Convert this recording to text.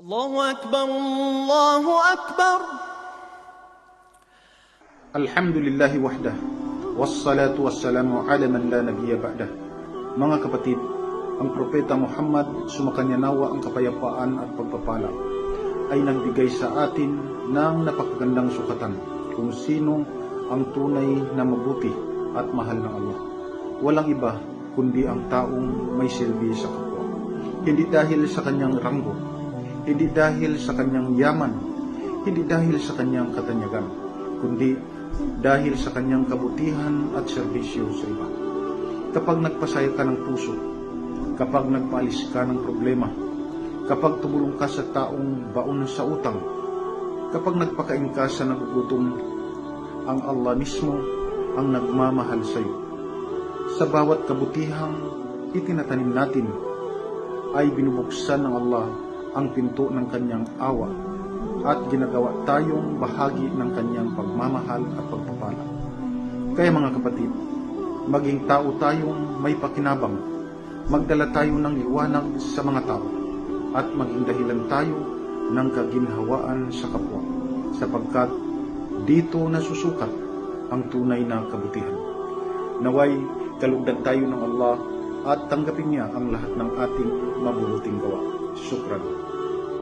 الله أكبر الله أكبر. الحمد لله وحده wassalatu wassalamu ala man la nabiyya ba'dah. Mga kapatid, ang Propeta Muhammad, sumakanya nawa ang kapayapaan at pagpapala, ay nagbigay sa atin ng napakagandang sukatan kung sino ang tunay na mabuti at mahal ng Allah. Walang iba kundi ang taong may silbi sa kapwa. Hindi dahil sa kanyang ranggo, hindi dahil sa kanyang yaman, hindi dahil sa kanyang katanyagan, kundi dahil sa kanyang kabutihan at serbisyo sa iba. Kapag nagpasaya ka ng puso, kapag nagpaalis ka ng problema, kapag tumulong ka sa taong baon sa utang, kapag nagpakain ka sa nagugutom, ang Allah mismo ang nagmamahal sa iyo. Sa bawat kabutihang itinatanim natin, ay binubuksan ng Allah ang pinto ng kanyang awa at ginagawa tayong bahagi ng kanyang pagmamahal at pagpapala. Kaya mga kapatid, maging tao tayong may pakinabang, magdala tayo ng liwanag sa mga tao, at maging dahilan tayo ng kaginhawaan sa kapwa, sapagkat dito nasusukat ang tunay na kabutihan. Naway kalugdan tayo ng Allah at tanggapin niya ang lahat ng ating mabubuting gawa. Syukran.